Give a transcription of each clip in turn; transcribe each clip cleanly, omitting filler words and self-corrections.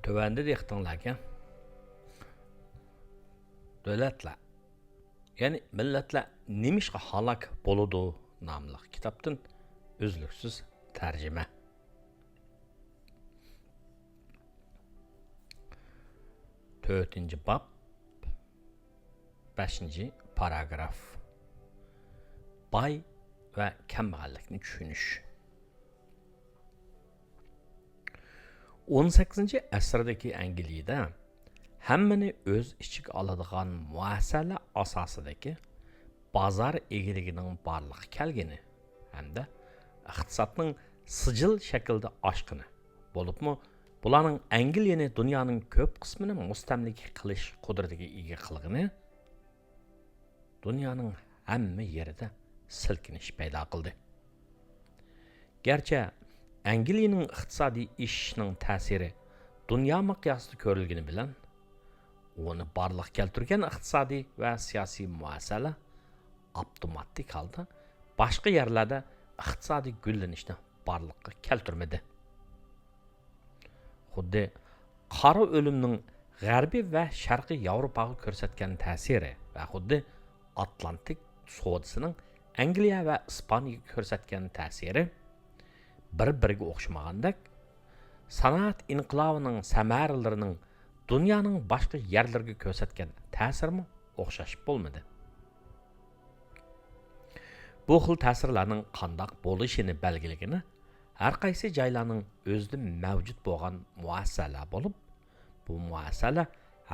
Tövəndə deyəxtinlərkən, dövlətlər, yəni millətlər nemişqa halak boludu namlıq kitaptın özlüksüz tərcümə. Dördüncü bab, 5. paragraf. Bay və kambag'allikni tushunish. 18. asrdagi Angliyada hammani o'z ichiga oladigan muassala asosidagi bozor egiligining borliqqa kelgani hamda iqtisodning sijil shaklda oshqini bo'libmi, bularning Angliyani dunyoning ko'p qismini mustamlika qilish qudratiga ega qilgani dunyoning hamma yerida silkinish paydo qildi. Gerçi Angliyaning iqtisodiy ishining ta'siri dunyo miqyosida ko'rilgani bilan uni borliqqa keltirgan iqtisodiy va siyosiy muassala avtomatik holda boshqa yerlarda iqtisodiy gullanishni borliqqa keltirmadi. Xuddi qora o'limning g'arbiy va sharqiy Yevropaga ko'rsatgan ta'siri va xuddi Atlantik sodisining Angliya va Ispaniyaga ko'rsatgan ta'siri bir-biriga o'xshamagandek, sanoat inqilobining samaralarining dunyoning boshqa yerlariga ko'rsatgan ta'sirmi o'xshash bo'lmadi. Bu xil ta'sirlarning qandoq bo'lishini belgiligini har qaysi joylarning o'zida mavjud bo'lgan muassasalar bo'lib, bu muassala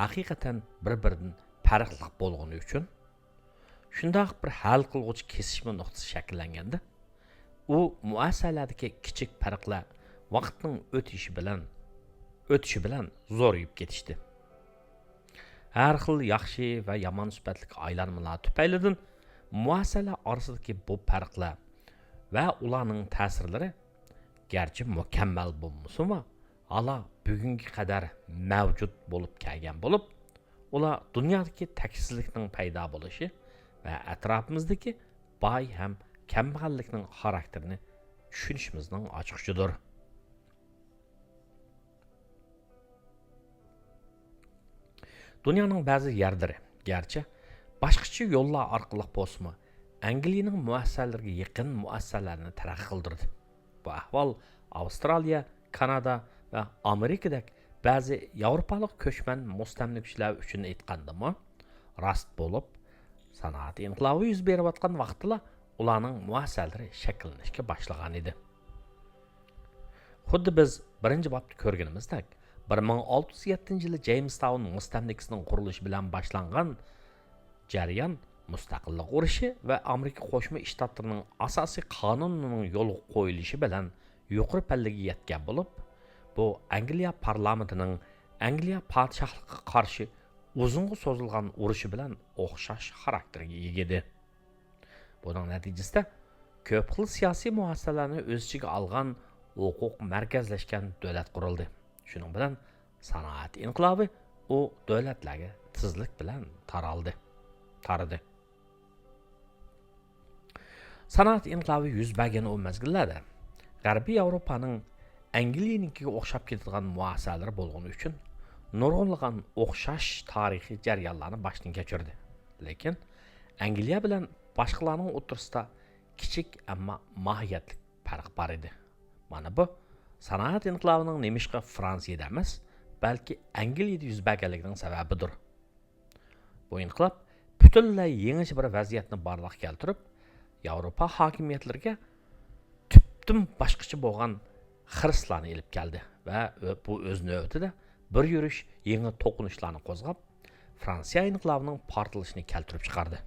haqiqatan bir-biridan farqli bo'lgani uchun shundoq bir hal qilg'uchi kesishma nuqtasi shakllanganda, u muassasalardagi kichik farqlar vaqtning o'tishi bilan zo'rayib ketishdi. Har xil yaxshi va yomon sifatli aylanmalar tufaylidan muassala orasidagi bu farqlar va ularning ta'sirlari garchi mukammal bo'lmasa-mu, ala bugungi qadar mavjud bo'lib kelgan bo'lib, ular dunyodagi taksizlikning paydo bo'lishi va atrofimizdagi boy ham kambag'allikning xarakterini tushunishimizning ochiqchidir. Dunyoning ba'zi yerlari garchi boshqacha yo'llar orqali bo'lsa-mu, Angliyaning muassasalariga yaqin muassasalarni taraqqiy qildirdi. Bu ahvol Avstraliya, Kanada va Amerikadagi ba'zi Yevropalik ko'chman mustamlikachilar uchun aytgandimi, rost bo'lib, sanoat inqilobi yuz berayotgan vaqtda ularning muassasalari shakllanishga boshlagan edi. Xuddi biz birinchi bobda ko'rganimizdek, 1607-yili Jamestown mustamlikasining qurilishi bilan boshlangan jarayon mustaqillik urushi va Amerika Qo'shma Shtatlarining asosiy qonunining yo'lga qo'yilishi bilan yuqori pallaga yetgan bo'lib, bu Angliya parlamentining Angliya podshohligiga qarshi uzunga so'zilgan urushi bilan o'xshash xarakterga ega edi. Buning natijasida ko'p xil siyosiy muassasalarni o'z ichiga olgan huquq markazlashgan davlat qurildi. Shuning bilan sanoat inqilobi u davlatlarga tezlik bilan taradi. Sanoat inqilobi yuz bergan o mezgillarda G'arbiy Yevropaning Angliyanikiga o'xshab ketadigan muassasalar bo'lgani uchun nurg'unlagan o'xshash tarixiy jarayonlarni boshdan kechirdi. Lekin Angliya bilan boshqalarning o'rtasida kichik ammo mohiyatli farq bor edi. Mana bu sanoat inqilobining nemishqa Fransiyada emas, balki Angliyada yuz berganligining sababidir. Bu inqilob butunlay yangi bir vaziyatni borliqqa keltirib, Yevropa hokimiyatlariga tubdan boshqacha bo'lgan xirslarni elib keldi va bu o'z navbatida bir yurish yangi to'qinishlarni qo'zg'ab, Fransiya inqilobining portlashini keltirib chiqardi.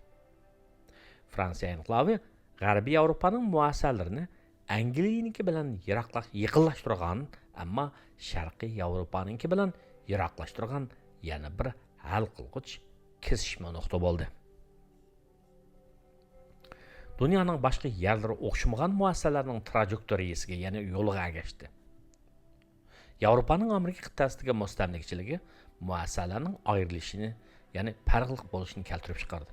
Fransiya inqilobi G'arbiy Yevropaning muassasalarini Angliyaniki bilan yaqinlashtirgan, ammo Sharqiy Yevropaniki bilan yiroqlashtirgan yana bir hal qilg'ich kesishma nuqta bo'ldi. Dunyoning boshqa yerlari o'xshamagan muassasalarning trajektoriyasiga, ya'ni yo'liga ergashdi. Yevropaning Amerika qit'asidagi mustamlikachiligi muassasalarning ayrilishini, ya'ni farqli bo'lishini keltirib chiqardi.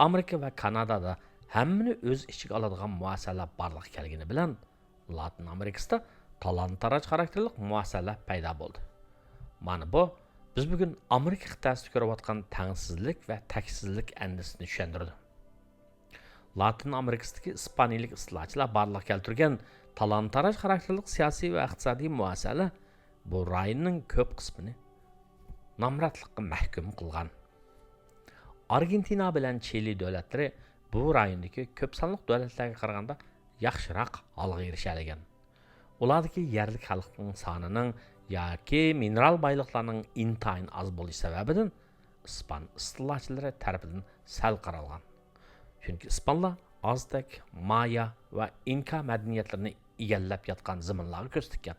Amerika va Kanadada hammani o'z ichiga oladigan muassasalar borliqqa kelgani bilan Latin Amerikasida talon-taroj xarakterli muassasalar paydo bo'ldi. Mana bu biz bugun Amerika qit'asida ko'rayotgan tengsizlik va taksizlik andisini tushundirdi. Latin Amerikasidagi ispaniyalik islohchilar barliq keltirgan talon-taroj xarakterli siyosiy va iqtisodiy muassasalar bu rayonning ko'p qismini nomratlikqa mahkum qilgan. Argentina bilan Chili davlatlari bu rayondagi ko'p sonli davlatlarga qaraganda yaxshiroq holga erishagan. Ulardagi yerlik xalqning sonining yoki mineral boyliqlarning intayin oz bo'lishi sababidan ispan islohchilari tarafidan sal qaralgan. Chunki ispanlar Aztek, Maya va Inka madaniyatlarini egallab yotgan zaminlarga ko'z tikkan.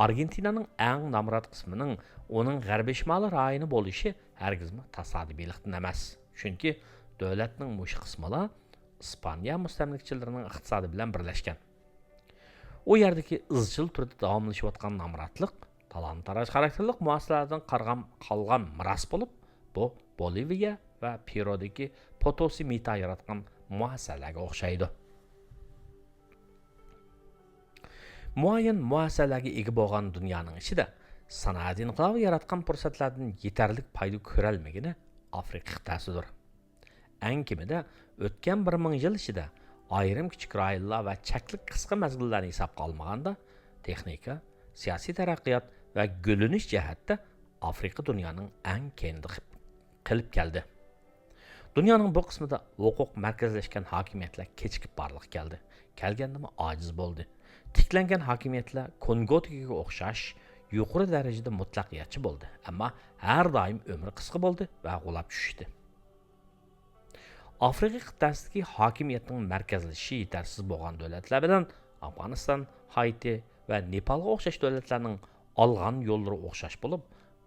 Argentinaning eng nomrod qismining uning g'arbiy shimoliy rayoni bo'lishi hargizmi tasodifiylikdan emas. Chunki davlatning mush qismida Ispaniya mustamlikchilarining iqtisodi bilan birlashgan. U yerdagi izchil turda davomlashayotgan nomrodlik talon-taroj xarakterli muassasalardan qolgan miros bo'lib, bu Boliviya va Perudagi Potosi mita yaratgan muassasalarga o'xshaydi. Muayyan muassasalarga ega bo'lgan dunyoning ichida sanoat inqilobi yaratgan fursatlardan yetarli foyda ko'ra olmagani Afrika qit'asidir. Eng kamida o'tgan 1000 yil ichida ayrim kichik rayonlar va chekli qisqa mezgillarni hisobga olmaganda texnika, siyosiy taraqqiyot va gulinish jihatda Afrika dunyoning eng kendi qilib keldi. Dunyoning bu qismida huquq markazlashgan hokimiyatlar kechikib borliq keldi. Kelgandimi ojiz bo'ldi. Tiklangan hokimiyatlar Kongodagiga o'xshash yuqori darajada mutlaqiyatchi bo'ldi, ammo har doim umri qisqa bo'ldi va g'ulab tushdi. Afrika qit'asidagi hokimiyatning markazlashishi yetarsiz bo'lgan davlatlar bilan Afg'oniston, Haiti va Nepalga o'xshash davlatlarning olgan yo'llari o'xshash bo'lib,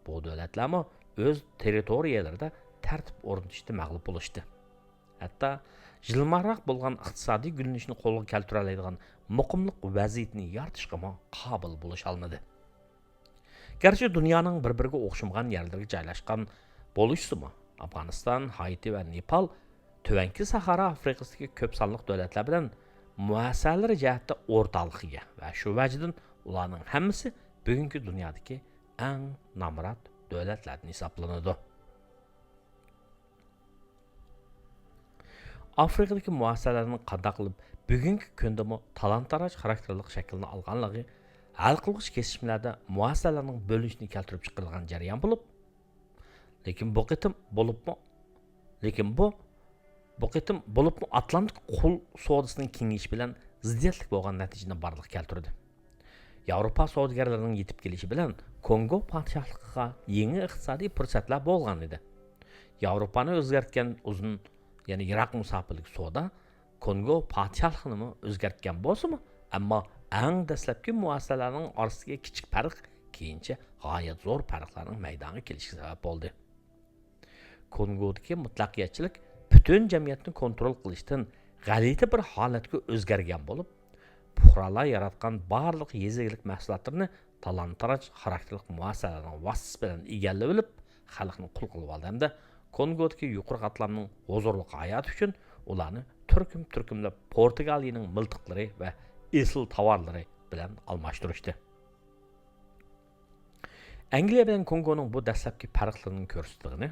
bu davlatlarmi o'z territoriyalarida tartib o'rnatishda mag'lub bo'lishdi. Hatto jilmarroq bo'lgan iqtisodiy gulinishni qo'lga keltira oladigan muqimlik vaziyatini yaratishga qobil bo'lish olmadi. Garchi dunyoning bir-biriga o'xshamagan yerlarga joylashgan bo'lishsimi, Afg'oniston, Haiti va Nepal Tuvanki Sahara Afrikasidagi ko'p sonli davlatlar bilan muassasalar jihatda o'rtaliqiga va shu vajdan ularning hammasi bugungi dunyodagi eng nomrod davlatlardan hisoblanadi. Afrikadagi muassasalarning qanday qilib bugungi kunda talon-taroj xarakterli shaklni olganligi hal qilg'ich kesishmalarda muassasalarning bo'linishini keltirib chiqarilgan jarayon bo'lib, lekin bu qitim bo'libmi Atlantik qul savdosining kengayishi bilan ziddiyatlik bo'lgan natijani barliq keltirdi. Yevropa savdogarlarining yetib kelishi bilan Kongo podshohligiga yangi iqtisodiy fursatlar bo'lgan edi. Yevropani o'zgartgan uzun, ya'ni yiroq musofirlik savdo Kongo podshohligini o'zgartgan bo'lsa-mu, ammo eng dastlabki muassasalarning orasiga kichik farq keyincha g'oyat zo'r farqlarning maydonga kelishiga sabab bo'ldi. Kongodagi mutlaqiyatchilik butun jamiyatni kontrol qilishdan g'alati bir holatga o'zgargan bo'lib, fuqarolar yaratgan barliq yezilik mahsulotlarini talon-taroj xarakterli muassasalarning vasitasi bilan egallab olib, xalqni qul qilib oldi hamda Kongodagi yuqori qatlamning huzurli hayoti uchun ularni turkumlab Portugaliyaning miltiqlari va esil tovarlari bilan almashtirishdi. Angliya bilan Kongoning bu dastlabki farqlarini ko'rsatdigini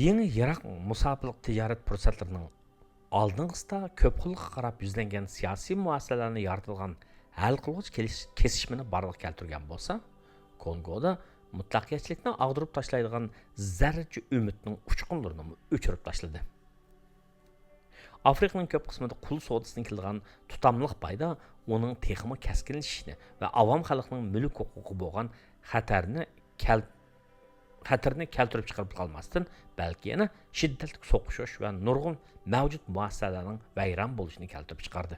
yangi yiroq musofirlik tijorat fursatlarining oldingisida ko'p xilga qarab yuzlangan siyosiy muassasalarni yoritilgan hal qilg'ich kesishmani barliq keltirgan bo'lsa, Kongoda mutlaqiyatchilikni ag'dirib tashlaydigan zarracha umidning uchqunlarini o'chirib tashladi. Afrikaning ko'p qismida qul savdosidan kelgan tutamliq payda uning texmi kaskinlashishini va avom xalqning mulk huquqi bo'lgan xatarni keltirib chiqarib qolmasdan, balki yana shiddatli so'qishish va nurg'un mavjud muassasalarning vayron bo'lishini keltirib chiqardi.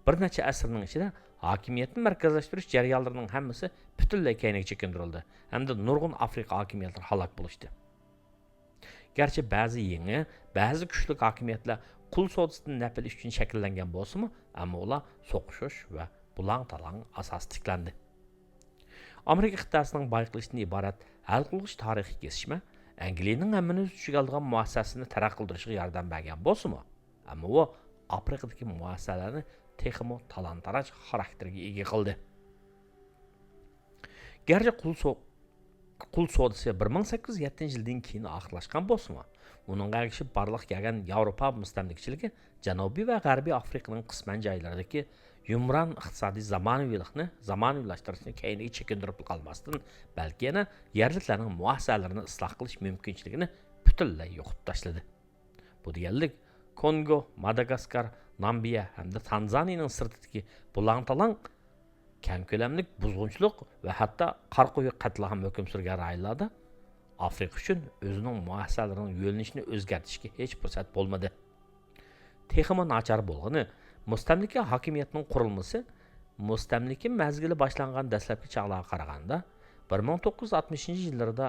Bir necha asrning ichida hokimiyatni markazlashtirish jarayonlarining hammasi butunlay kaynaga chekindirildi hamda nurg'un Afrika hokimiyatlari halok bo'lishdi. Garchi ba'zi yangi, ba'zi kuchli hokimiyatlar qul savdosidan nafilish uchun shakllangan bo'lsa-mu, ammo ular so'qishish va bulang-talang asos tiklandi. Amerika qit'asining bayqilishdan iborat hal qilg'ich tarixiy kesishma Angliyaning hammani o'ziga olgan muassasasini taraqqiy qildirishga yordam bergan bo'lsa-mu, ammo u Afrikadagi muassasalarni texmo talon-taroj xarakteriga ega qildi. Gerçi qul sodisi 1807 yildan keyin oxirlashgan bo'lsa-mu, uning ergishib barliq kelgan Yevropa mustamlikchiligi Janubiy va G'arbiy Afrikaning qisman joylaridagi yumron iqtisodiy zamonaviylashtirichni keyinga chekindirib qolmasdan, balki yana yerliklarning muassasalarini isloh qilish mumkinchiligini butunlay yo'qotib tashladi. Bu deganlik Kongo, Madagaskar, Nambiya hamda Tanzaniyaning sirtidagi bulang-talang keng ko'lamlik buzg'unchilik va hatto qarquyi qatlam hukm surgan rayonlarda Afrika uchun o'zining muassasalarining yo'nalishini o'zgartirishga hech fursat bo'lmadi. Texmi nachar bo'lgani mustamlika hokimiyatining qurilmasi mustamlika mazgili boshlangan dastlabki chog'larga qaraganda 1960-yillarda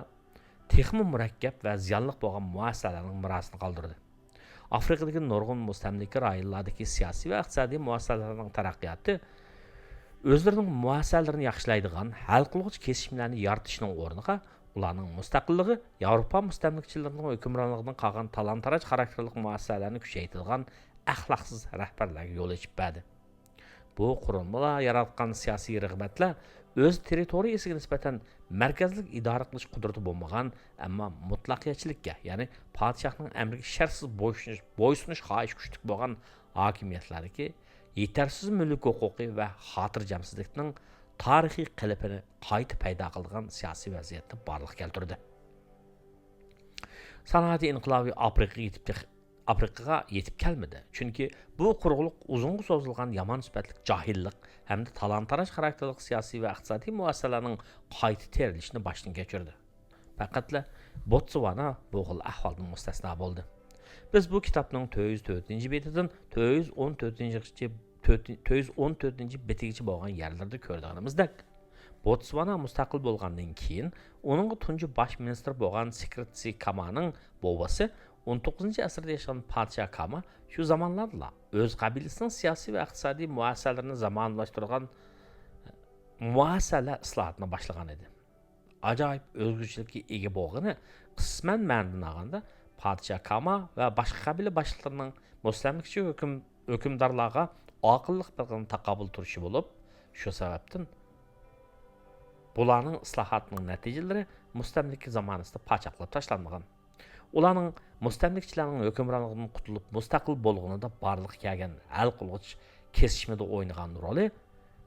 texmi murakkab va ziyonli bo'lgan muassasalarning mirosini qoldirdi. Afrikadagi nurg'un mustamlika rayonlaridagi siyosiy va iqtisodiy muassasalarning taraqqiyoti o'zlarining muassasalarini yaxshilaydigan hal qiluvchi kesishmalarni yaratishning o'rniga ularning mustaqilligi Yevropa mustamlikchilarining hukmronligidan qolgan talon-taroj xarakterli muassasalarni kuchaytirgan axloqsiz rahbarlarga yo'l ochib berdi. Bu qurilmalar yaratgan siyosiy rag'batlar o'z territoriyasiga nisbatan markazlik idora qilish qudrati bo'lmagan, ammo mutlaqiyatchilikka, ya'ni podshohning amriga shartsiz bo'ysunish xohish kuchli bo'lgan hokimiyatlarga yetarsiz mulk huquqi va xotirjamsizlikning tarixiy qalbini qayta paydo qilgan siyosiy vaziyatni borliqqa keltirdi. Sanoat inqilobi Afrikaga yetib kelmadi. Chunki bu qurug'liq uzunga so'zilgan yomon sifatli johillik hamda talon-taroj xarakterli siyosiy va iqtisodiy muassasalarning qayta terilishini boshdan kechirdi. Faqatla Botswana bu xil ahvoldan mustasno bo'ldi. Biz bu kitobning 404-betidan 414-betigacha bo'lgan yerlarda ko'rganimizdek, Botswana mustaqil bo'lgandan keyin uning tunji bosh ministr bo'lgan Secretary Kamaning bobasi 19-asrda yashagan podshoh Kama shu zamonlarda o'z qabilasining siyosiy va iqtisodiy muassasalarini zamonlashtirgan muassala islohotini boshlagan edi. Ajoyib o'zgarishlarga ega bo'lgani qisman ma'noda olganda podshoh Kama va boshqa qabila boshliqlarining mustamlikchi hukmdorlarga oqillik bilan taqobil turishi bo'lib, shu sababdan bularning islohotining natijalari mustamlika zamonasida pachaqlab tashlanmagan. Ularning mustamlikchilarning hukmronligidan qutulib mustaqil bo'lganida barliq kelgan hal qiluvchi kesishmada o'ynagan roli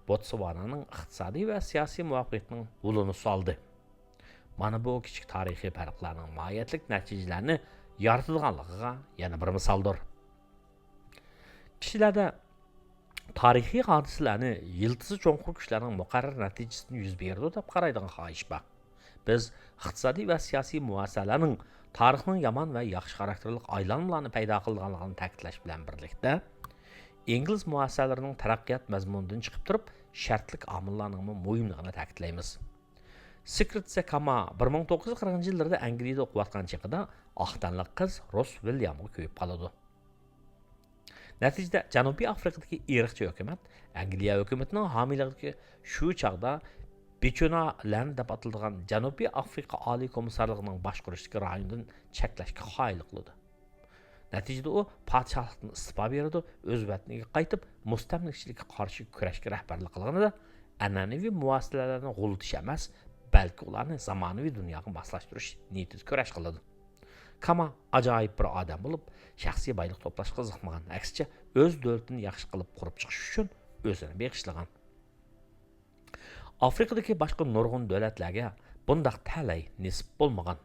Botswananing iqtisodiy va siyosiy muvaffaqiyatining yo'lini soldi. Mana bu kichik tarixiy farqlarning mohiyatlik natijalarini yaratadiganligiga yana bir misoldir. Kishilarda tarixiy hodisalarni yiltizi cho'nqur kuchlarning muqarrar natijasini yuz berdi deb qaraydigan xohish bor. Biz iqtisodiy va siyosiy muassasalarning tarixning yomon va yaxshi xarakterli aylanmalarni paydo qilganligini ta'kidlash bilan birlikda ingliz muassasalarining taraqqiyot mazmunidan chiqib turib shartlik omillarning muhimligini ta'kidlaymiz. Secretary Kama 1940-yillarda Angliyada o'qiyotgan chaqida oqtanliq qiz Ross Williamga ko'yib qoladi. Natijada Janubiy Afrikadagi irqchi hukumat Angliya hukumatining homiyligiga shu chaqda Bechunaland deb atalgan Janubiy Afrika Oliy komissarligining boshqaruvidagi rayondan cheklashga qoyillik qildi. Natijada u podshohlikdan istiqbo berdi, o'z vataniga qaytib, mustamlikchilikka qarshi kurashga rahbarlik qilganida an'anaviy muassasalarni g'ulitish emas, balki ularni zamonaviy dunyoga moslashtirish niyatida kurash qildi. Kama ajoyib bir odam bo'lib, shaxsiy boylik to'plashga qiziqmagan, aksicha o'z davlatini yaxshi qilib qurib chiqish uchun o'zini beg'ishlagan. Afrikadagi boshqa nurg'un davlatlarga bundaq talay nisb bo'lmagan.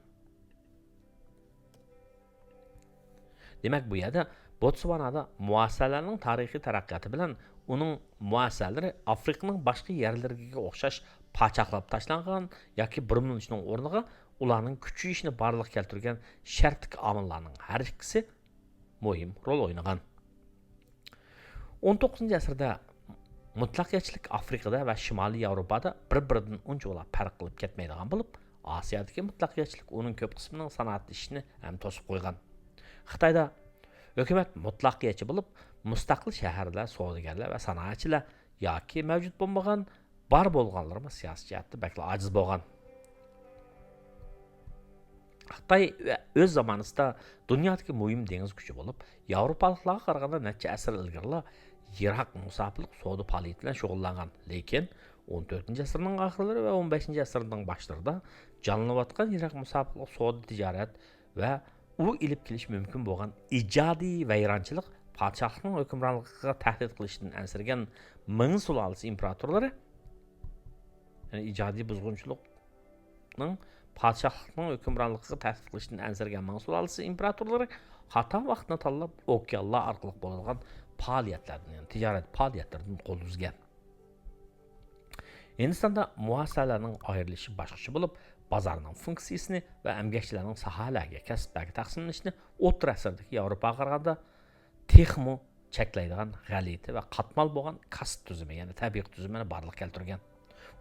Demak, bu yerda Botswanada muassasalarning tarixiy taraqqiyoti bilan uning muassasalari Afrikaning boshqa yerlariga o'xshash pachaqlab tashlangan yoki burilishning o'rniga ularning kuchayishini barliq keltirgan shartlik omillarning har ikkisi muhim rol o'ynagan. 19-asrda mutlaqiyatchilik Afrikada va Shimoliy Yevropada bir-biridan uncha farq qilib ketmaydigan bo'lib, Osiyodagi mutlaqiyatchilik uning ko'p qismining sanoat ishini ham to'sib qo'ygan. Xitoyda hukumat mutlaqiyatchi bo'lib, mustaqil shaharlar, savdogarlar va sanoatchilar yoki mavjud bo'lmagan, bar bo'lganlarmi siyosiy jihatda bakla ojiz bo'lgan. Xitoy o'z zamonasida dunyodagi muhim dengiz kuchi bo'lib, Yevropaliklarga qaraganda necha asr ilgari Iroq musofirlik savdo faoliyati bilan shug'ullangan, lekin 14 asırның ақырлары və 15 asırның başlarında canlanıb atқан Irak müsabiqlik, savdo, ticaret və u ilib kelish mümkün bo'lgan ijodiy vayronchilik podshohning hukmronligiga tahdid qilishdan ansirgan Ming sulolasi imperatorlari, ya'ni ijodiy buzg'unchilikning podshohning hukmronligiga tahdid qilishdan ansirgan Ming sulolasi imperatorlari xato vaqtni tanlab okeanlar orqali bo'ladigan faoliyatlardan, ya'ni tijorat faoliyatlaridan qo'l uzgan. Hindistonda muassasalarning ayrilishi boshqacha bo'lib, bozorning funksiyasini va emgakchilarning sohalarga, kasblarga taqsimlanishini o'rta asrdagi Yevropaga qaraganda texmo cheklaydigan g'alati va qatmal bo'lgan kasb tuzumi, ya'ni tabiiy tuzumini barliq keltirgan.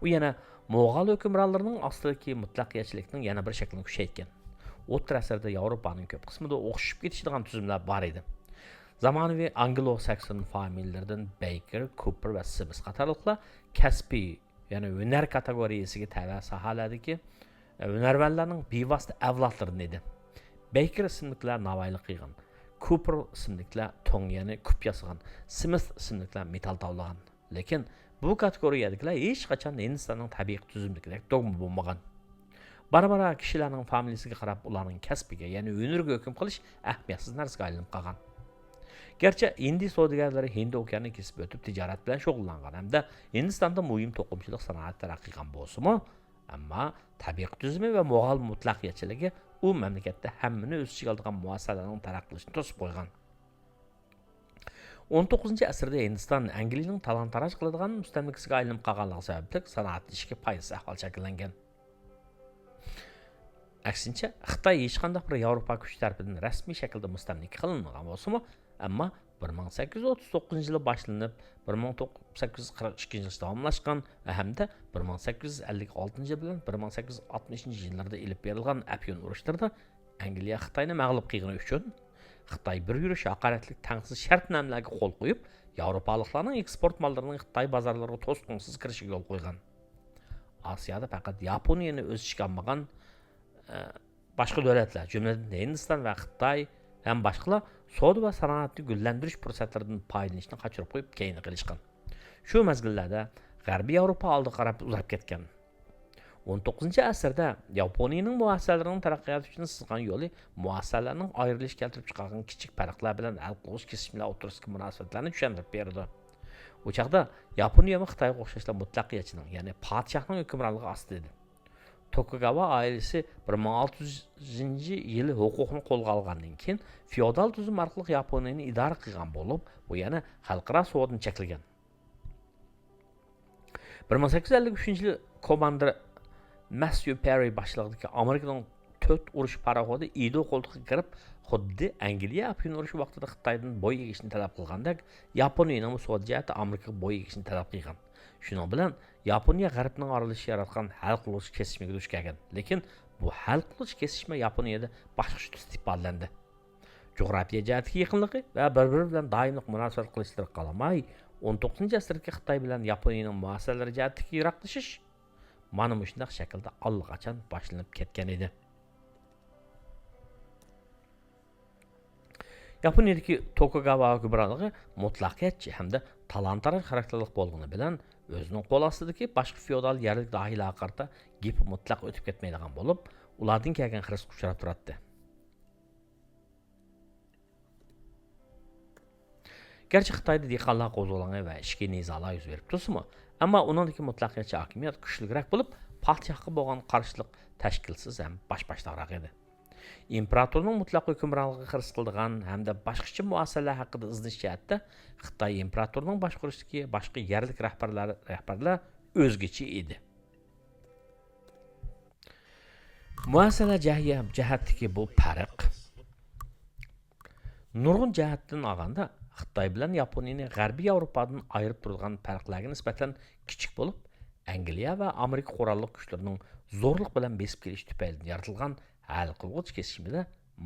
U yana Mo'g'ul hukmronlarining ostidagi mutlaqiyatchilikning yana bir shaklini kuchaytgan. O'rta asrda Yevropaning ko'p qismida o'xshab ketishadigan tuzumlar bor edi. Zamonaviy Anglo-Sakson familiyalaridan Baker, Cooper va Sims qatorliqlar kasbiy, ya'ni hunar kategoriyasiga tava sohalardagi hunarvanlarning bevosita avlodlaridan edi. Baker ismliklar navoiylik qilgan, Cooper ismliklar to'ng, ya'ni kup yasagan, Sims ismliklar metal tavlagan. Lekin bu kategoriyadagilar hech qachon Hindistonning tabiiy tuzumidagidek dogma bo'lmagan. Bara-bara kishilarning familiyasiga qarab ularning kasbiga, ya'ni hunarga hukm qilish ahamiyatsiz narsaga aylanib qolgan. Gerçi Hindi savdogarlari Hind okeanini kesib o'tib tijorat bilan shug'ullangan hamda Hindistonda muhim to'qimchilik sanoati taraqqiy qilgan bo'lsa-mu, ammo tabiiy tuzumi va Mo'g'ul mutlaqiyatchiligi u mamlakatda hammani o'z ichiga oladigan muassasalarning taraqqiyotini to'sib qo'ygan. 19-asrda Hindiston Angliyaning talon-taroj qiladigan mustamlikasiga aylanib qolganligi sababli sanoat ishga foydasiz ahvol shakllangan. Aksincha, Xitoy hech qanday bir Yevropa kuchi tarafidan rasmiy shaklda mustamlika qilinmagan bo'lsa-mu, ammo 1839 yili boshlanib 1842 yilgacha davomlashgan va hamda 1856 yil bilan 1860 yillarda ilib berilgan Apyon urushlarida Angliya Xitoyni mag'lub qilgani uchun Xitoy bir yurish haqoratli tangsiz shartnomalarga qo'l qo'yib, Yevropaliklarning eksport mollarining Xitoy bozorlariga to'sqinsiz kirishiga yo'l qo'ygan. Osiyoda faqat Yaponiyani o'z ichiga olmagan boshqa davlatlar, jumladan Hindiston va Xitoy ham boshqalar savdo va sanoatni gullantirish fursatlaridan foydalanishni qochirib qo'yib keyin qilishgan. Shu mazgillarda G'arbiy Yevropa oldiga qarab uzab ketgan. 19-asrda Yaponiyaning muassasalarining taraqqiyoti uchun sizgan yo'li muassasalarning ayrilish keltirib chiqargan kichik farqlar bilan hal qilish kesishmalar o'rtasidagi munosabatlarni tushuntirib berdi. Bu chaqda Yaponiya va Xitoyga o'xshashlar mutlaqiyatchining, ya'ni podshohning hukmronligi ostida edi. Tokugawa ailesi 1600-yili huquqni qo'lga olgandan keyin feodal tuzum orqali Yaponiyani idora qilgan bo'lib, bu yana xalqaro savdoni cheklagan. 1853-yili komandir Matthew Perry boshchiligidagi Amerikaning 4 urush paraxodi Edo qo'ltiqqa kirib, xuddi Angliya Apyon urushi vaqtida Xitoydan bo'y egishni talab qilgandek, Yaponiyaning savdo jihati Amerikaga bo'y egishni talab qilgan. Shuning bilan Yaponiya G'arbning aralashib yaratgan hal qilish kesishmaga duch kelgan. Lekin bu hal qilish kesishma Yaponiyada boshqacha tusda ifodalandi. Jo'g'rafiya jihatiga yaqinligi va bir-biri bilan doimiy munosabat qilishlar qalamay, 19-asrdagi Xitoy bilan Yaponiyaning muassasalari jihatiga yiroqlashish mana shunday shaklda allaqachon boshlanib ketgan edi. Yaponiyadagi Tokugawa hukmronligi mutlaqiyatchi hamda talon-taroj xarakterli bo'lgani bilan o'zining qo'l ostidagi boshqa feodal yerlik dohiylarga qarata gap mutlaq o'tib ketmaydigan bo'lib, ulardan kelgan xiris uchrab turadi. Gerçi Xitoyda dehqonlar qo'zg'oloni va ishki nizolar yuz berib tursa-mu, ammo uningdagi mutlaqiyatchi hokimiyat kuchliroq bo'lib, podshohga bo'lgan qarshilik tashkilsiz ham bosh-boshliqroq edi. İmparatorluğun mutlaq hükümranlığı xiris qildigan hamda boshqacha muassasalar haqida izlash jihatda Xitoy imperatorluğun boshqaruvidagi boshqa yerlik rahbarlar o'zgacha edi. Muassasalar jihatdagi bu farq nurg'un jihatdan olganda Xitoy bilan Yaponiyani G'arbiy Yevropadan ayirib turgan farqlarga nisbatan kichik bo'lib, Angliya va Amerika qurolli kuchlarining zo'rlik bilan besib kelish tufayli yaratilgan hal qilg'ich kesishmada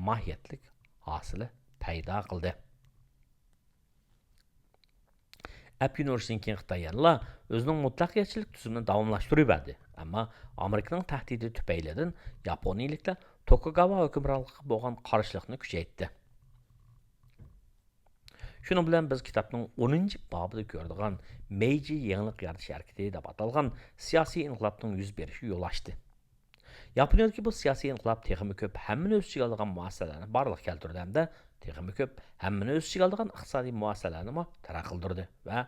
mohiyatlik hosili paydo qildi. Apyon urushidan keyin Xitoy yana o'zining mutlaqiyatchilik tuzumini davomlashtirib berdi. Ammo Amerikaning tahdidi tufaylidan Yaponiyaliklar Tokugawa hukmronligiga bo'lgan qarshilikni kuchaytirdi. Şunun bilan biz kitapning 10-chi bobida ko'radigan Meiji yangilik yaratish harakati deb atalgan siyosiy inqilobning yuz berishi yo'l ochdi. Yaponiyadagi bu siyosiy inqilob texmi ko'p hammani o'z ichiga olgan muassasalarni barliq keltirdi hamda texmi ko'p hammani o'z ichiga olgan iqtisodiy muassasalarni taraq qildirdi va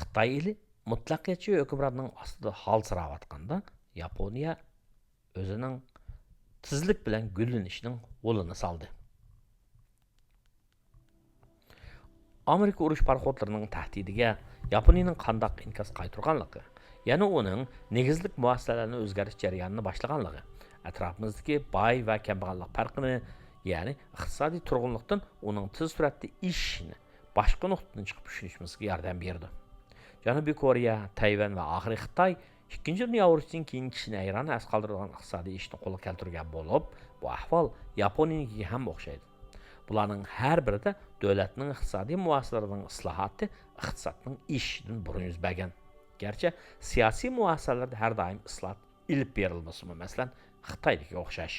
Xitoy eli mutlaqiyatchi hukmronning ostida holsirayotganda Yaponiya o'zining tizlik bilan gullanishning yo'lini soldi. Amerika urush parxodlarining tahdidiga Yaponiyaning qandaq inkas qaytarganligi, yana uning negizlik muassasalarni o'zgarish jarayonini boshlaganligi, atrofimizdagi boy va kambag'allik farqini, ya'ni iqtisodiy turg'unlikdan uning tez suratda ishini boshqa nuqtadan chiqib tushunishimizga yordam berdi. Janubiy Koreya, Tayvan va oxiri Xitoy ikkinchi dunyo urushidan keyin kishini hayron qoldirgan iqtisodiy ishni qo'lga keltirgan bo'lib, bu ahvol Yaponiyanikiga ham o'xshaydi. Bularning har birida davlatning iqtisodiy muassasalarining islohoti iqtisodning ishidan burun yuz bergan. Garchi siyosiy muassasalarda har doim islohot ilib berilmasa, masalan, Xitoydagi o'xshash.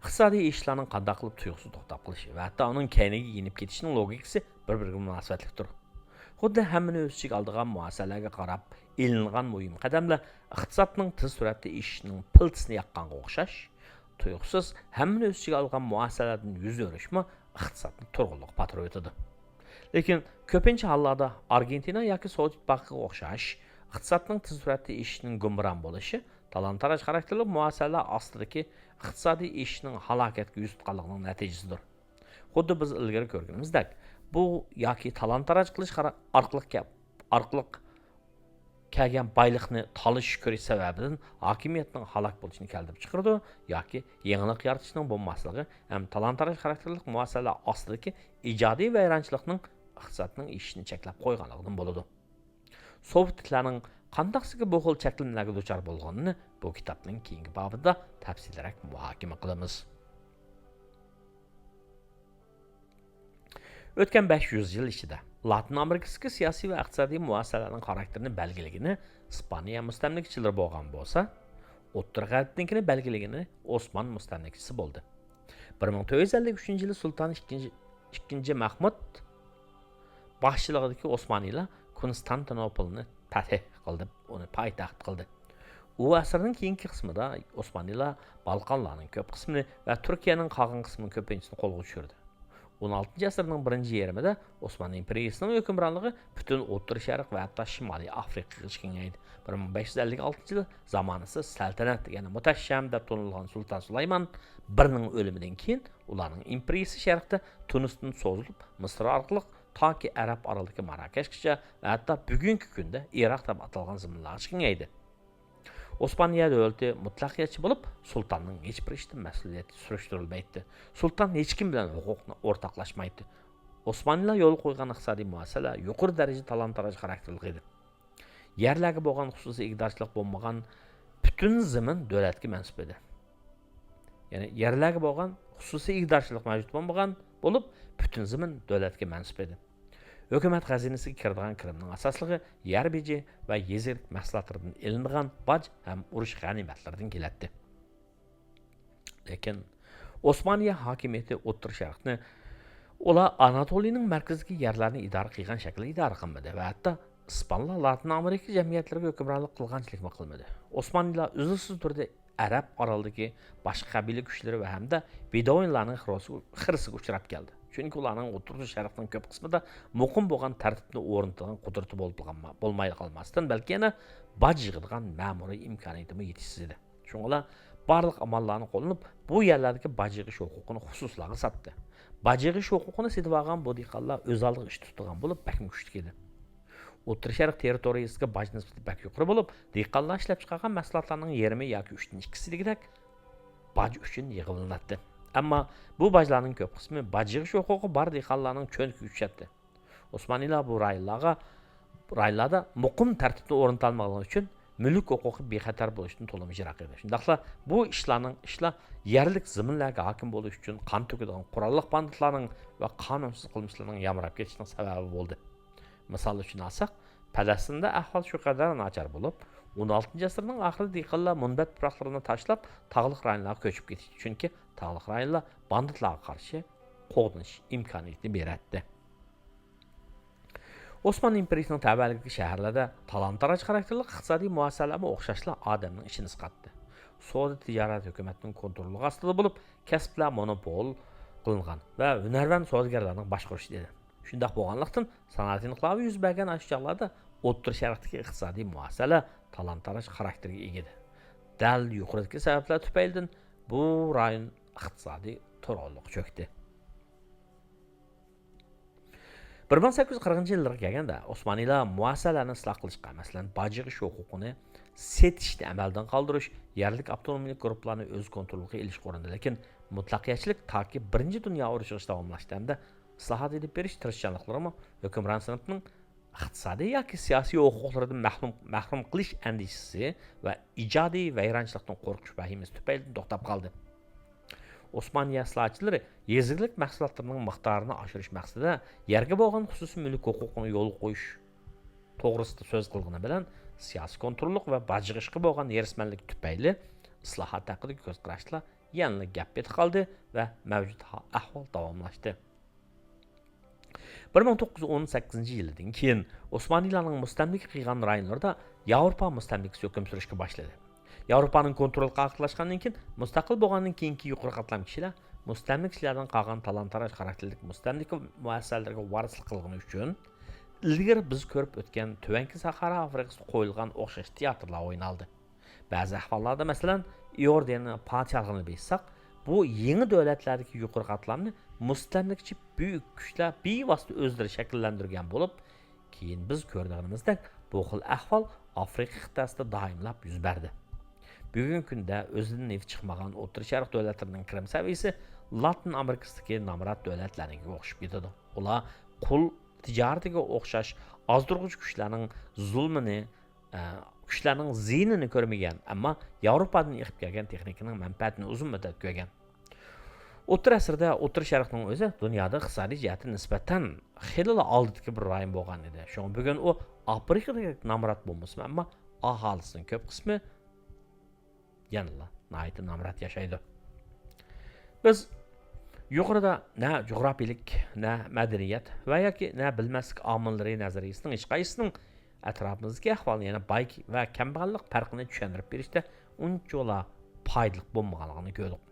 Iqtisodiy ishlarning qanday qilib tuyuqsiz to'xtab qilishi va hatto uning keyniga yenib ketishining logikasi bir-biriga munosabatlikdir. Xuddi hammani o'z ichiga oladigan muassasalarga qarab ilingan muhim qadamlar iqtisodning tez suratda ishining piltisini yaqqanga o'xshash, tuyuqsiz hammani o'z ichiga olgan muassasalardan yuz o'rishmi iqtisodni turg'unliq patrov etadi. Lekin ko'pincha hollarda Argentina yoki Sovet Ittifoqiga o'xshash iqtisodning tez suratda ishining gumron bo'lishi talon-taroj xarakterli muassasalar ostidagi iqtisodiy ishning halokatga yuz tutganligining natijasidir. Xuddi biz ilgari ko'rganimizdek, bu yoki talon-taroj qilish orqali kelgan boylikni talish ko'rish sababidan hokimiyatning halok bo'lishini keltirib chiqardi yoki yangilik yaratishning bo'lmasligi ham talon-taroj xarakterli muassasalar ostidagi ijodiy vayronchilikning iqtisodning ishini cheklab qo'yganligidan bo'ladi. Sovetlarning qandaqsiga bu xil cheklanmalarga duchor bo'lganini bu kitobning keyingi bobida tafsilroq muhokama qilamiz. O'tgan 500 yil ichida Latin Amerikadagi siyosiy va iqtisodiy muassasalarning xarakterini belgiligini Ispaniya mustamlikachilar bo'lgan bo'lsa, O'rta G'arbnikini belgiligini Osmon mustamlikachisi bo'ldi. 1453-yili Sulton II Mahmud boshchiligidagi Osmoniylar Konstantinopolni fath qildi, uni poytaxt qildi. U asrning keyingi qismida Osmoniylar Balqonlarning ko'p qismini va Turkiyaning qolgan qismining ko'pinchisini qo'lga tushirdi. 16 asrning birinchi yarmida Osmanlı imperiyasining hukmronligi butun O'rta Sharq va hatto Shimoliy Afrikaga kengaydi. 1556-yil zamonasi saltanat, ya'ni mutashsham deb tanilgan Sulton Sulaymon birning o'limidan keyin ularning imperiyasi sharqda Tunisdan so'zilib, Misr orqali toki Arab orolidagi Marokashgacha va hatto bugungi kunda Iroq deb atalgan zaminlarga kengaydi. Osmaniya davlati mutlaqiyatchi bo'lib, sultonning hech bir ishdan mas'uliyati surishtirilmaydi. Sulton hech kim bilan huquqni o'rtoqlashmaydi. Osmaniyalar yo'l qo'ygan iqtisodiy muassasalar yuqori darajada talon-taroj xarakterli edi. Yerlarga bo'lgan xususiy ig'dorchilik bo'lmagan butun zamin davlatga mansub edi. Ya'ni yerlarga bo'lgan xususiy ig'dorchilik mavjud bo'lmagan bo'lib, butun zamin davlatga mansub edi. Hukumat xazinasiga kiradigan kirimning asosligi yer beji va yezilik mahsulotlaridan ilinadigan boj ham urush g'animatlaridan keladi. Lekin Osmoniya hokimiyati O'rta Sharqni ular Anatoliyaning markaziga yerlarni idora qilgan shaklda idora qilmadi va hatto Ispanlar Latin Amerika jamiyatlariga hukmronlik qilganchilikmi qilmadi. Osmoniyalar uzluksiz turda Arab orolidagi boshqa qabila kuchlari va hamda bedoinlarning xirsiga uchrab keldi. Chunki ularning O'rta Sharqning ko'p qismida muqim bo'lgan tartibni o'rnatgan qudrati bo'lmay qolmasdan, balki yana boj yig'adigan ma'muriy imkoniyati yetishsiz edi. Shuningdek, barliq amallarni qo'llanib, bu yerlardagi boj yig'ish huquqini xususlarga sotdi. Boj yig'ish huquqini setib olgan bu dehqonlar o'z oldiga ish tutgan bo'lib, bakmi kuchli edi. O'rta Sharq territoriyasiga boj nisbati bak yuqori bo'lib, dehqonlar ishlab chiqargan mahsulotlarning yarmi yoki 3/2-sidek boj uchun yig'ilinadi. Ammo bu bojlarning ko'p qismi boj yig'ish huquqi bor dehqonlarning cho'nkiga tushadi. Osmoniyalar bu rayonlarda muqim tartibni o'rnatilmaganligi uchun mulk huquqi bexatar bo'lishdan to'liq ijroq edi. Shundaqla bu ishlar yerlik zaminlarga hokim bo'lish uchun qon to'kadigan qurolli banditlarning va qonunsiz qilmishlarning yamrab ketishining sababi bo'ldi. Misol uchun olsak, Falastinda ahvol shu qadar nachar bo'lib, 16-asrning oxirida dehqonlar munbat tuproqlarini tashlab, tog'liq rayonlarga ko'chib ketdi. Chunki tog'liq rayonlar banditlarga qarshi qo'llanish imkoniyatini beradi. Osmanlı imperiyasining tavalludagi shaharlarda talon-taroj xarakterli iqtisodiy muassasalar o'xshashla odamning ishini qatdi. Savdo tijorat hukumatining kontroli ostida bo'lib, kasblar monopol qilingan va hunarvan savdogarlarning boshqarishi edi. Shunday bo'lganlikdan sanoat inqilobi yuz bergan ashyolarda O'rta Sharqdagi iqtisodiy muassasalar talon-taroj xarakteriga ega edi. Dal yuqoridagi sabablar tufaylidan bu rayon iqtisodiy to'g'riliq cho'kdi. 1840 yillarga kelganda Osmanlılar muassasalarni isloh qilishga, masalan, boj yig'ish huquqini setishni amaldan qoldirish, yerlik avtonomik guruhlarni o'z kontroliga ilish o'rnida, lekin mutlaqiyatchilik toki Birinchi dunyo urushi davomlashdi hamda islohot edib berish tirishchanliklari hukmron sinfning iqtisodiy yoki siyosiy huquqlaridan mahrum qilish andishasi va ijodiy vayronchilikdan qo'rqish vahimasi tufayli to'xtab qoldi. Osmanlı islohotchilari yeziglik mahsulotlarining miqdorini oshirish maqsadida yerga bo'lgan xususiy mulk huquqini yo'l qo'yish to'g'risida so'z qilgani bilan siyosiy kontrollik va boj yig'ishga bo'lgan yerismanlik tufayli islohot haqidagi ko'z qarashlar yana gap betib qoldi va mavjud ahvol davomlashdi. 1918 yildan keyin Osmanlılarning mustamlik qilgan rayonlarda Yevropa mustamlikasi hukm surishga boshladi. Yevropaning kontroli qaqlashgandan keyin mustaqil bo'lgandan keyingi yuqori qatlam kishilar mustamlikchilardan qolgan talon-taroj xarakterli mustamlik muassasalarga varislik qilgani uchun ilgari biz ko'rib o'tgan Tuvanki Sahara Afrikasida qo'yilgan o'xshash teatrlar o'ynaldi. Ba'zi ahvollarda, masalan, Iordaniya podshohligini bilsak, bu yangi davlatlardagi yuqori qatlamni mustamlikchi buyuk kuchlar bevosita o'zlari shakllantirgan bo'lib, keyin biz ko'rganimizdek bu xil ahvol Afrika qit'asida doimlab yuz berdi. Bugungi kunda o'zidan neft chiqmagan O'rta Sharq davlatlarining kirim saviyasi Latin Amerikasidagi nomrod davlatlarga o'xshab ketadi. Ular qul tijoratiga o'xshash ozdirg'uchi kuchlarning zulmini, kuchlarning ziynini ko'rmagan, ammo Yevropadan yiqib kelgan texnikaning manfaatini uzun muddat ko'rgan. O'rta asrda O'rta Sharqning o'zi dunyoda iqtisodiy jihatdan nisbatan xeyli oldingi bir rayon bo'lgan edi. Shunga bugun u Afrikadagi nomrod bo'lmasa, ammo aholisining ko'p qismi yanıla nəhayət namrat yaşaydı. Biz yuqorida nə coğrafilik, nə mədəniyyət və ya ki nə bilməslik amilləri nəzəriyyəsinin heç qaysının ətrafımızdakı ahvalını, yəni bay və kəmbağallıq fərqini düşəndirib berişdə unchola paydalıq olmağanlığını gördük.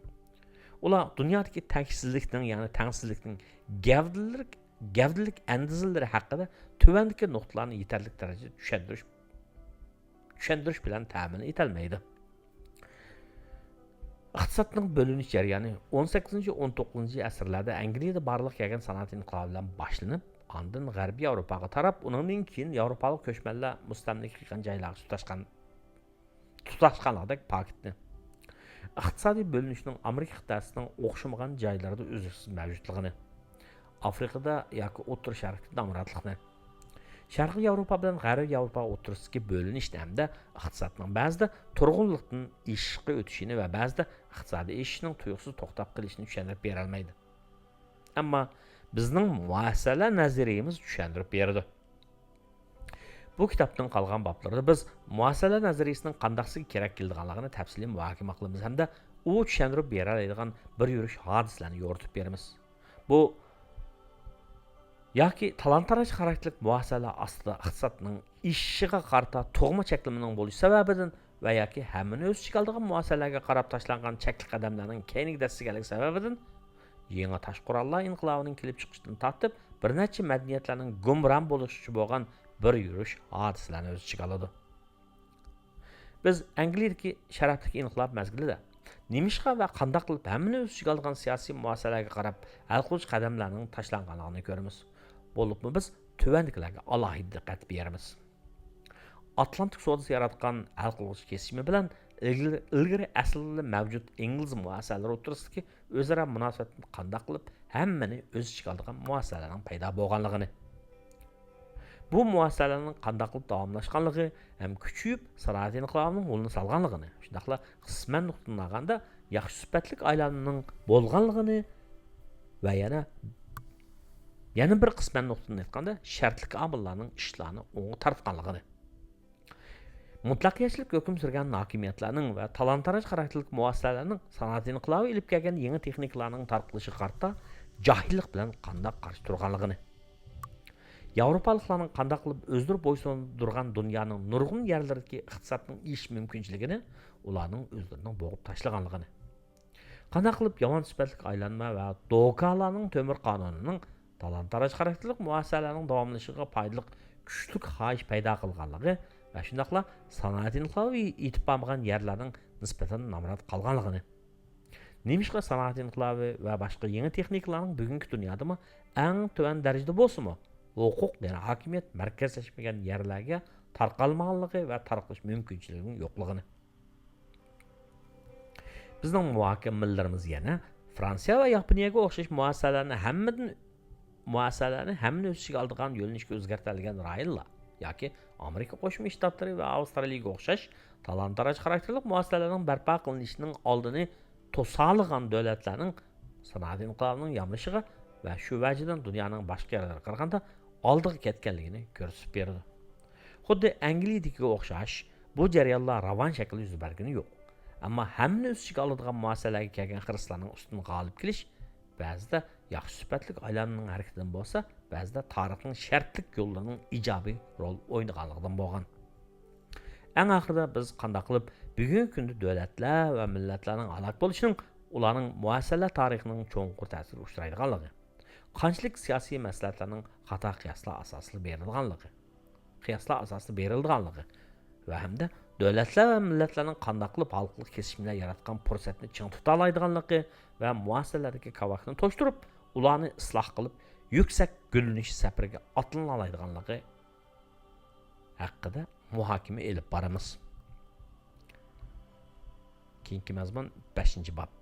Ular dünyadakı təksizliknin, yəni təngsizliknin gavdilik əndizələri haqqında tövəndəki nöqtələrini yetərlik dərəcədə düşəndiriş bilan təmin etəlməydi. İqtisodning bölünüş jarayoni 18-19 asrlarda Angliyada barliq kelgan sanoat inqilobi bilan boshlanib, ondan G'arbiy Yevropaga tarab, undan keyin Yevropalik ko'chmanlar mustamlik qilgan joylarga tutashganlikdek paketni. Iqtisodiy bölünüşning Amerika qit'asining o'xshamagan joylarida uzluksiz mavjudligini, Afrikada yoki O'rta Sharqda nomrodlikni, Sharqiy Yevropa bilan G'arbiy Yevropa o'rtasidagi bölünishni hamda iqtisodning ba'zida turg'unlikdan ishga o'tishini va ba'zida iqtisodiy ishning tuyuqsiz to'xtab qolishini tushuntirib bera olmaydi. Ammo bizning muassasalar nazariyamiz tushuntirib berdi. Bu kitobning qolgan boblarida biz muassasalar nazariyasining qandaqsiga kerak kelganligini tafsiliy muhokama qilamiz hamda u tushuntirib bera oladigan bir yurish hodisalarni yoritib beramiz. Bu yoki talon-taroj xarakterli muassasalar ostida iqtisodning ishiga qarata tug'ma cheklimining bo'lishi sababidan va yoki hammani o'z ichiga oladigan muassasalarga qarab tashlangan chekli qadamlarning keyingi dastigaligi sababidan yangi tosh qurollar inqilobining kelib chiqishidan tortib bir necha madaniyatlarning gumron bo'lishi bo'lgan bir yurish hodisalarni o'z ichiga oladi. Biz Angliyadagi sharafli inqilob mazgilida nimishqa va qanday qilib hammani o'z ichiga olgan siyosiy muassasalarga qarab hal qilish qadamlarining tashlanganligini ko'ramiz. Bo'libmi biz tuvandikilarga alohida diqqat beramiz. Atlantik savdosi yaratgan hal qilish kesishimi bilan ilgari aslida mavjud ingliz muassasalari o'rtasidagi o'zaro munosabatni qanday qilib hammani o'z ichiga olgan muassasalarning paydo bo'lganligini, bu muassasalarning qanday qilib davomlashganligi ham kuchayib sanoat inqilobining yo'lini solganligini, shundaqla qisman nuqtadan olganda yaxshi sifatli aylanmaning bo'lganligini va yana bir qisman nuqtadan aytganda shartli omillarning ishlarni o'ngga tortganligini, mutlaqiyatchilik hukm surgan hokimiyatlarning va talon-taroj xarakterli muassasalarning sanoat inqilobi ilib kelgan yangi texnikalarning tarqalishiga qarata jahillik bilan qandaq qarshi turganligini. Yevropalıqlarning qandaq qilib o'zlari bo'ysundirgan dunyoning nurg'un yerlaridagi iqtisodning ish mumkinchiligini ularning o'zlarining bo'g'ib tashlaganligini. Qandaq qilib yomon sifatli aylanma va dokalarning temir qonunining talon-taroj xarakterlik muassasalarning davomlashishiga foydali kuchli xohish paydo qilganligi va shundaqla sanoat inqilobi yetib bormagan yerlarning nisbatan nomrod qolganligini. Nemishqa sanoat inqilobi va boshqa yangi texnikalarning bugungi dunyoda eng tuvan darajada bo'lsa-mu, huquq, ya'ni hokimiyat markazlashmagan yerlarga tarqalmaganligi va tarqalish mumkinchiligining yo'qligini. Bizning muhokamallarimiz yana Fransiya va Yaponiyaga o'xshash muassasalarni hamma o'z ichiga oladigan yo'nalishga o'zgartirilgan rayonlar yoki Amerika Qo'shma Shtatlari va Avstraliyaga o'xshash talon-taroj xarakterli muassasalarning barpo qilinishining oldini to'saligan davlatlarning sanoat inqilobining yamrishiga va shu vajidan dunyoning boshqa yerlariga qaraganda oldiga ketganligini ko'rsatib berdi. Xuddi Angliyadagiga o'xshash bu jarayonlar ravon shaklda yuz bergani yo'q. Ammo hamma o'z ichiga oladigan muassasalarga kelgan xiristlarning ustidan g'olib kelish ba'zida yaxshi sifatli aylanmaning harakatidan bo'lsa, ba'zida tarixning shartlik yo'llarining ijobiy rol o'ynaganligidan bo'lgan. Eng oxirida biz qanday qilib bugungi kunda davlatlar va millatlarning halok bo'lishining ularning muassasalar tarixining cho'nqur ta'siri uchraydiganligi, qanchalik siyosiy maslahatlarning xato qiyoslar asosida berilganligi va hamda davlatlar va millatlarning qanday qilib xalqlik kesishimlar yaratgan fursatni ching tuta oladiganligi va muassasalardagi kavakni to'shtirib, ularni isloh qilib, yuksak gullanish safariga otlana oladiganligi haqida muhokama elib boramiz. Keyingi mazmun 5-bob.